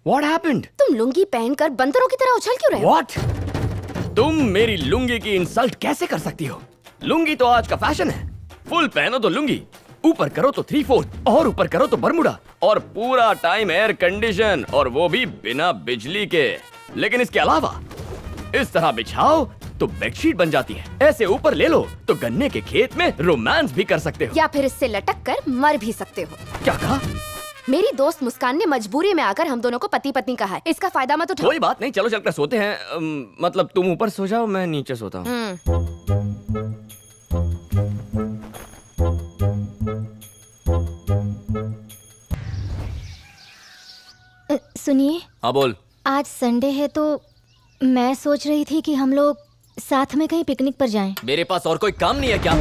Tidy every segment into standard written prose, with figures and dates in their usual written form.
What happened? तुम लुंगी पहनकर बंदरों की तरह उछल क्यों रहे हो? What? तुम मेरी लुंगी की इंसल्ट कैसे कर सकती हो? लुंगी तो आज का फैशन है। फुल पहनो तो लुंगी, ऊपर करो तो 3/4 और ऊपर करो तो बरमुडा और पूरा टाइम एयर कंडीशन और वो भी बिना बिजली के। लेकिन इसके अलावा इस तरह बिछाओ तो बेडशीट बन जाती है। ऐसे ऊपर ले लो तो गन्ने के खेत में रोमांस भी कर सकते हो। या फिर इससे लटक कर मर भी सकते हो। क्या कहा? मेरी दोस्त मुस्कान ने मजबूरी में आकर हम दोनों को पति पत्नी कहा है। इसका फायदा मत उठाओ। कोई बात नहीं, चलो चलकर सोते हैं। मतलब तुम ऊपर सो जाओ, मैं नीचे सोता हूँ। सुनिए। हाँ बोल। आज संडे है तो मैं सोच रही थी कि हम लोग साथ में कहीं पिकनिक पर जाएं। मेरे पास और कोई काम नहीं है क्या?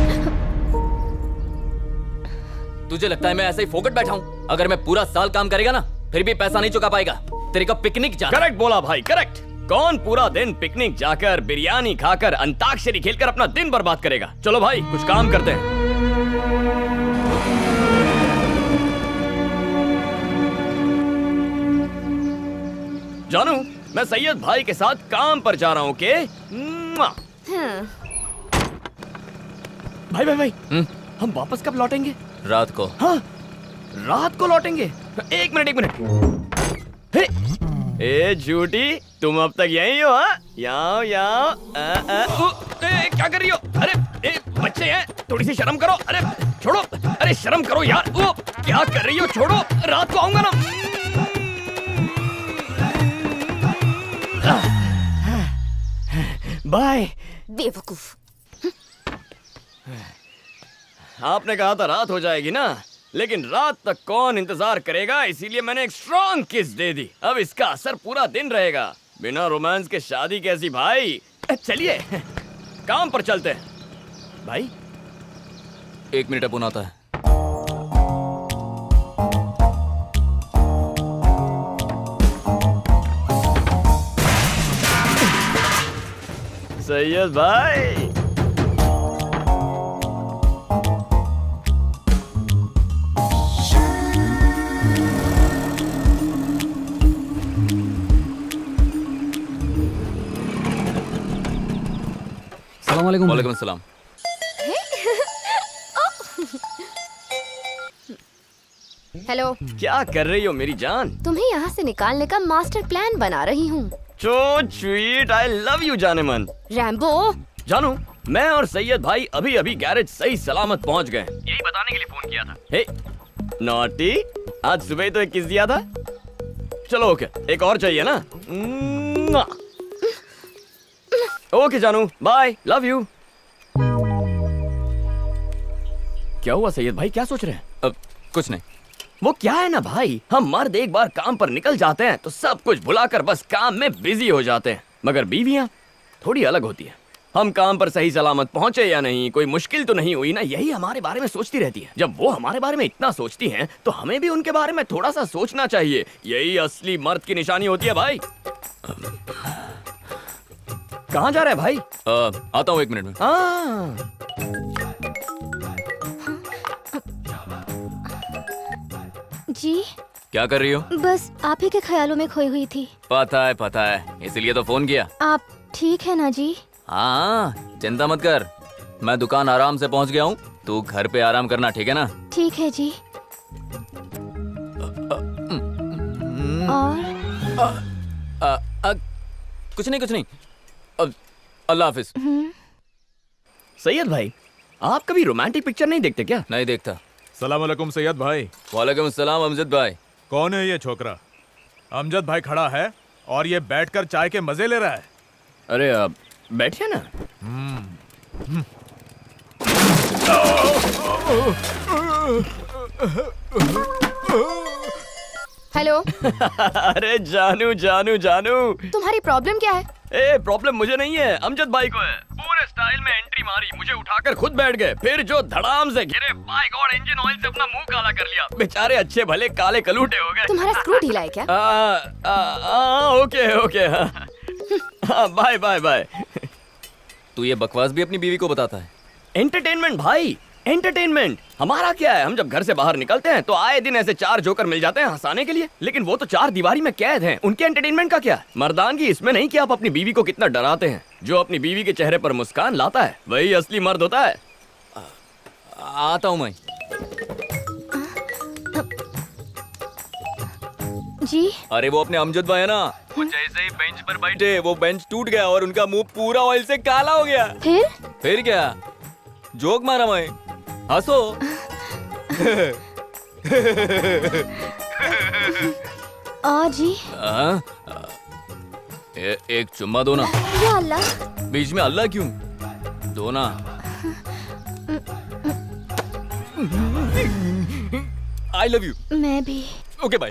तुझे लगता है मैं ऐसे ही फोकट बैठा हूँ? अगर मैं पूरा साल काम करेगा ना फिर भी पैसा नहीं चुका पाएगा। तेरे का पिकनिक जाना। करेक्ट बोला भाई, करेक्ट। कौन पूरा दिन पिकनिक जाकर बिरयानी खाकर अंताक्षरी खेलकर अपना दिन बर्बाद करेगा? चलो भाई कुछ काम करते हैं। जानू, मैं सैयद भाई के साथ काम पर जा रहा हूँ के भाई भाई भाई हम वापस कब लौटेंगे? रात को। हाँ, रात को लौटेंगे। एक मिनट। हे, ए झूठी, तुम अब तक यहीं हो? हाँ, यहाँ क्या कर रही हो? अरे बच्चे हैं, थोड़ी सी शर्म करो। अरे छोड़ो, अरे शर्म करो यार। क्या कर रही हो? छोड़ो, रात को आऊंगा ना। बाय। बेवकूफ। आपने कहा था रात हो जाएगी ना, लेकिन रात तक कौन इंतजार करेगा, इसीलिए मैंने एक स्ट्रॉन्ग किस दे दी। अब इसका असर पूरा दिन रहेगा। बिना रोमांस के शादी कैसी भाई? चलिए काम पर चलते हैं। भाई 1 मिनट अपुन आता है। सैयद भाई, अस्सलामुअलैकुम। वालेकुम अस्सलाम। हेलो। क्या कर रही हो मेरी जान? तुम्हें यहाँ से निकालने का मास्टर प्लान बना रही हूँ। So sweet, I love you जाने मन। रैम्बो। जानू, मैं और सैयद भाई अभी अभी गैरेज सही सलामत पहुंच गए। यही बताने के लिए फोन किया था। हे नॉटी, आज सुबह तो एक किस दिया था। चलो ओके, एक और चाहिए ना? ओके जानू, बाय, लव यू। क्या हुआ सैयद भाई, क्या सोच रहे हैं? अब कुछ नहीं। वो क्या है ना भाई, हम मर्द एक बार काम पर निकल जाते हैं तो सब कुछ भुलाकर बस काम में बिजी हो जाते हैं, मगर बीवियां थोड़ी अलग होती है। हम काम पर सही सलामत पहुंचे या नहीं, कोई मुश्किल तो नहीं हुई ना, यही हमारे बारे में सोचती रहती है। जब वो हमारे बारे में इतना सोचती हैं, तो हमें भी उनके बारे में थोड़ा सा सोचना चाहिए। यही असली मर्द की निशानी होती है भाई। कहाँ जा रहा है भाई? आता हूँ 1 मिनट में। जी क्या कर रही हो? बस आप ही के ख्यालों में खोई हुई थी। पता है, इसीलिए तो फोन किया। आप ठीक है ना जी? हाँ, चिंता मत कर, मैं दुकान आराम से पहुंच गया हूँ। तू घर पे आराम करना, ठीक है ना? ठीक है जी। और कुछ नहीं। अल्लाह हाफिज। सैयद भाई, आप कभी रोमांटिक पिक्चर नहीं देखते क्या? नहीं देखता। सलाम अलैकुम सैयद भाई। वालेकुम अस्सलाम अमजद भाई। कौन है ये छोकरा? अमजद भाई खड़ा है और ये बैठकर चाय के मजे ले रहा है। अरे अब बैठिए ना। हेलो। अरे जानू, तुम्हारी प्रॉब्लम क्या है? ए प्रॉब्लम मुझे नहीं है, अमजद भाई को है। पूरे स्टाइल में एंट्री मारी, मुझे उठाकर खुद बैठ गए, फिर जो धड़ाम से गिरे, बाय गॉड, इंजन ऑयल से अपना मुंह काला कर लिया। बेचारे अच्छे भले काले कलूटे हो गए। तुम्हारा स्क्रू ढीला है क्या? Okay bye. तू ये बकवास भी अपनी बीवी को बताता है? एंटरटेनमेंट भाई, एंटरटेनमेंट। हमारा क्या है, हम जब घर से बाहर निकलते हैं तो आए दिन ऐसे 4 जोकर मिल जाते हैं हंसाने के लिए, लेकिन वो तो 4 दीवारी में कैद हैं। उनके एंटरटेनमेंट का क्या? मर्दानगी इसमें नहीं कि आप अपनी बीवी को कितना डराते हैं। जो अपनी बीवी के चेहरे पर मुस्कान लाता है वही असली मर्द होता है। आता हूँ मैं। जी अरे वो अपने अमजद भाई है ना, वो जैसे ही बेंच पर बैठे वो बेंच टूट गया और उनका मुंह पूरा ऑयल से काला हो गया। फिर क्या जोक मारा मैं, हंसो। जी एक चुम्मा दो ना। या अल्लाह। बीच में अल्लाह क्यों? दो ना। I love you. मैं भी। Okay bye.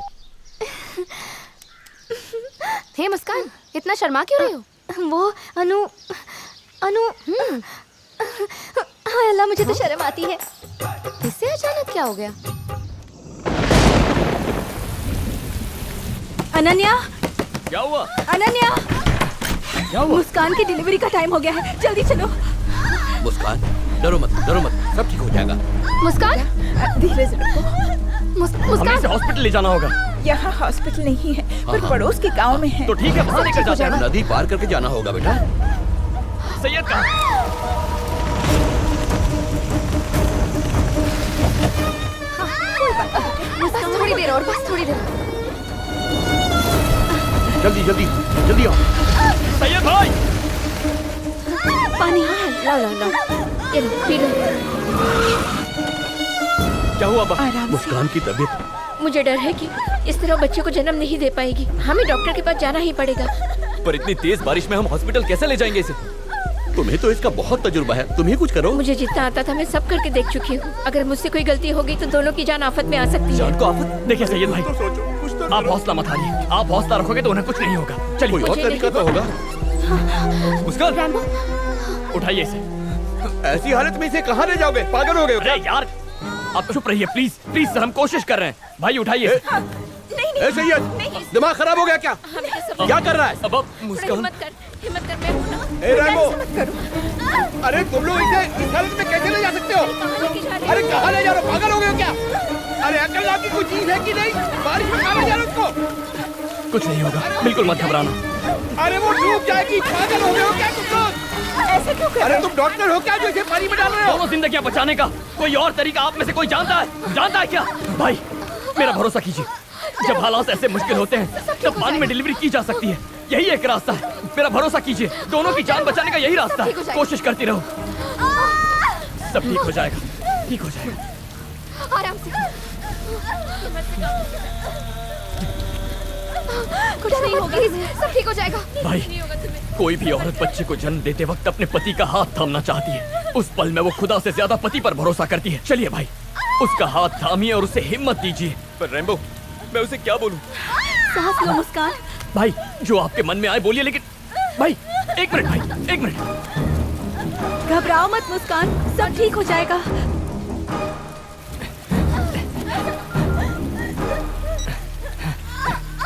हे मुस्कान, इतना शर्मा क्यों रही हो? वो अनु अनु हाय अल्लाह, मुझे तो शर्म आती है। इससे अचानक क्या हो गया? अनन्या, क्या हुआ? अनन्या, क्या हुआ? मुस्कान की डिलीवरी का टाइम हो गया है, जल्दी चलो। मुस्कान, डरो मत, सब ठीक हो जाएगा। मुस्कान, धीरे से रखो। हमें मुस्कान, इसे हॉस्पिटल ले जाना होगा। यहाँ हॉस्पिटल नहीं है, पर पड़ोस के गांव में है। तो ठीक है, वहाँ लेकर जाते हैं। नदी पार करके जाना होगा बेटा। सैयद कहाँ? बस थोड़ी देर और, बस थोड़ी देर। जल्दी आओ। सैयद भाई, पानी। लाओ लाओ लाओ, ये लो, पी लो। क्या हुआ बा? आराम से। मुस्कान की तबीयत। मुझे डर है कि इस तरह बच्चे को जन्म नहीं दे पाएगी। हमें डॉक्टर के पास जाना ही पड़ेगा। पर इतनी तेज बारिश में हम हॉस्पिटल कैसे ले जाएंगे इसे? तुम्हें तो इसका बहुत तजुर्बा है, तुम ही कुछ करो। मुझे जितना आता था मैं सब करके देख चुकी हूँ। अगर मुझसे कोई गलती होगी तो दोनों की जान आफत में आ सकती है। जान को आफत? देखिए सैयद भाई, आप हौसला मत हारिए। आप हौसला रखोगे तो उन्हें कुछ नहीं होगा। कोई चलिए और तरीका तो होगा। मुस्कान, उठाइए इसे। ऐसी हालत में इसे कहाँ ले जाओगे? पागल हो गए हो अरे यार, आप चुप रहिए प्लीज प्लीज सर, हम कोशिश कर रहे हैं। भाई उठाइए। क्या? सैयद, दिमाग खराब हो गया क्या? हमें ये सब क्या कर रहा है? अब मुस्कान, हिम्मत कर, मैं हूँ ना। ए रैम्बो, अरे तुम लोग इसे इस हालत में कैसे ले जा सकते हो? अरे कहाँ ले जा रहे हो? पागल हो गए हो क्या? अरे अकल नाम की कोई चीज है कि नहीं? बारिश में कहाँ ले जा रहे हो उसको? कुछ नहीं होगा, बिल्कुल मत घबराना। अरे वो डूब जाएगी। पागल हो गए हो क्या तुम लोग? ऐसे क्यों कर? अरे तुम डॉक्टर हो क्या जो इसे पानी में डाल रहे हो? दोनों जिंदगियां बचाने का कोई और तरीका आप में से कोई जानता है क्या? भाई मेरा भरोसा कीजिए, जब हालात ऐसे मुश्किल होते हैं तब पानी में डिलीवरी की जा सकती है। यही एक रास्ता है, मेरा भरोसा कीजिए। दोनों की जान बचाने का यही रास्ता है। कोशिश करती रहो, सब ठीक हो जाएगा, ठीक हो जाएगा। आराम से। कुछ नहीं होगा, सब ठीक हो जाएगा। भाई, कोई भी औरत बच्चे को जन्म देते वक्त अपने पति का हाथ थामना चाहती है। उस पल में वो खुदा से ज्यादा पति पर भरोसा करती है। चलिए भाई, उसका हाथ थामिए और उसे हिम्मत दीजिए। पर रैम्बो, मैं उसे क्या बोलूं? सांस लो मुस्कान। भाई जो आपके मन में आए बोलिए, लेकिन भाई एक मिनट। घबराओ मत मुस्कान, सब ठीक हो जाएगा।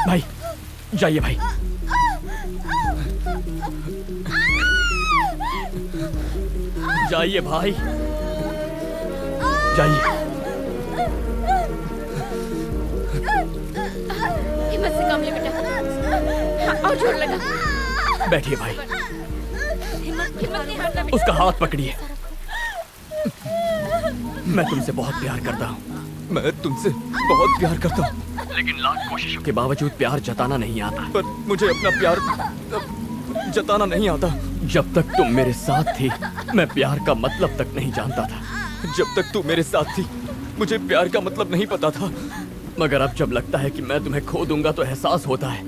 भाई जाइए भाई। जाइए भाई, जाइए। हिम्मत से काम ले बेटा। हाँ, और जोर लगा। बैठिए भाई, हिम्मत नहीं हारना बेटा। उसका हाथ पकड़िए। मैं तुमसे बहुत प्यार करता हूँ। मैं तुमसे बहुत प्यार करता हूँ, लेकिन लाख कोशिशों के बावजूद प्यार जताना नहीं आता। पर मुझे अपना प्यार जताना नहीं आता। जब तक तुम मेरे साथ थी मैं प्यार का मतलब तक नहीं जानता था। जब तक तू मेरे साथ थी मुझे प्यार का मतलब नहीं पता था। मगर अब जब लगता है कि मैं तुम्हें खो दूंगा तो एहसास होता है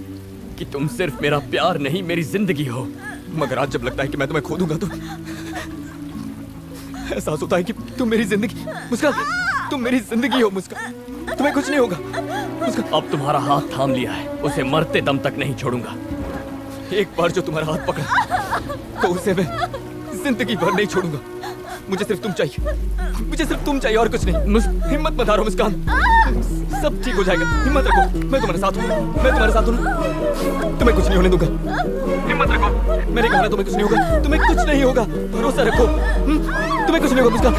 कि तुम सिर्फ मेरा प्यार नहीं मेरी जिंदगी हो। मगर आज जब लगता है कि मैं तुम्हें खो दूंगा तो एहसास होता है कि तुम मेरी जिंदगी, मुस्कान, तुम मेरी जिंदगी हो। मुस्कान, तुम्हें कुछ नहीं होगा। मुस्कान, अब तुम्हारा हाथ थाम लिया है, उसे मरते दम तक नहीं छोड़ूंगा। एक बार जो तुम्हारा हाथ पकड़ा तो उसे मैं जिंदगी भर नहीं छोड़ूंगा। मुझे सिर्फ तुम चाहिए, मुझे सिर्फ तुम चाहिए और कुछ नहीं। हिम्मत मत हारो मुस्कान, सब ठीक हो जाएगा। हिम्मत रखो, मैं तुम्हारे साथ हूँ, मैं तुम्हारे साथ हूँ ना। तुम्हें कुछ नहीं होने दूंगा। हिम्मत रखो, मेरे कहना तुम्हें कुछ नहीं होगा, तुम्हें कुछ नहीं होगा। भरोसा रखो, तुम्हें कुछ नहीं होगा मुस्कान।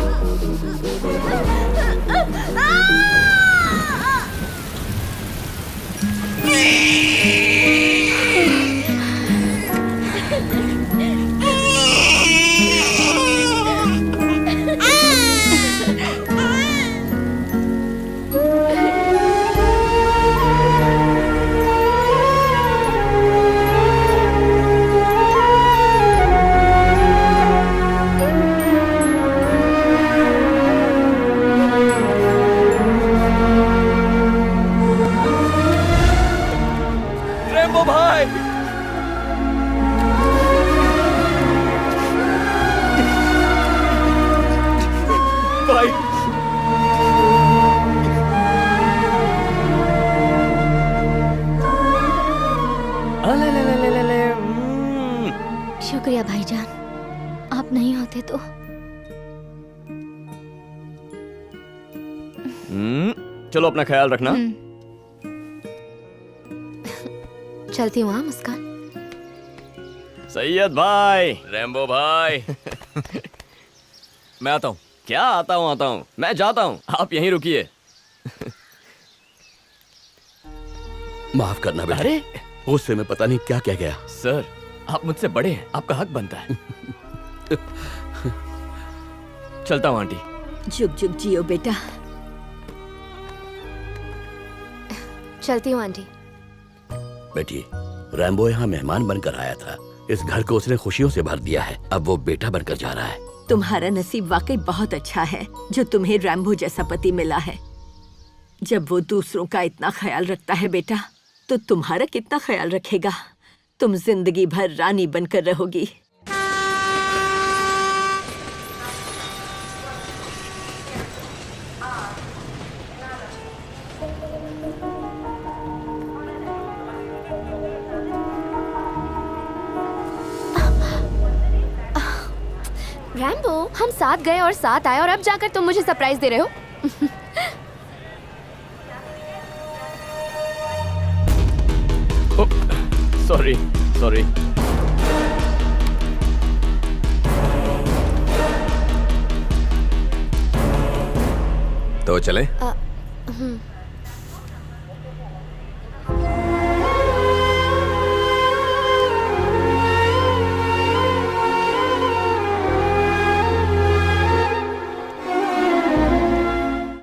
रेम्बो भाई, भाई ले ले ले ले ले ले शुक्रिया भाईजान, आप नहीं होते तो। चलो अपना ख्याल रखना। चलती हूँ हाँ मुस्कान। सैयद भाई, रेम्बो भाई। मैं आता हूँ। क्या आता हूँ, मैं जाता हूँ, आप यहीं रुकिए। माफ करना बेटा, अरे गुस्से में पता नहीं क्या कह गया। सर, आप मुझसे बड़े हैं, आपका हक बनता है। चलता हूँ आंटी। जुग जुग जियो बेटा। चलती हूँ आंटी। बेटी, रैम्बो यहाँ मेहमान बनकर आया था। इस घर को उसने खुशियों से भर दिया है। अब वो बेटा बनकर जा रहा है। तुम्हारा नसीब वाकई बहुत अच्छा है जो तुम्हें रैम्बो जैसा पति मिला है। जब वो दूसरों का इतना ख्याल रखता है बेटा, तो तुम्हारा कितना ख्याल रखेगा। तुम जिंदगी भर रानी बनकर रहोगी। रैम्बो, हम साथ गए और साथ आए और अब जाकर तुम मुझे सरप्राइज दे रहे हो। Sorry sorry. तो चले?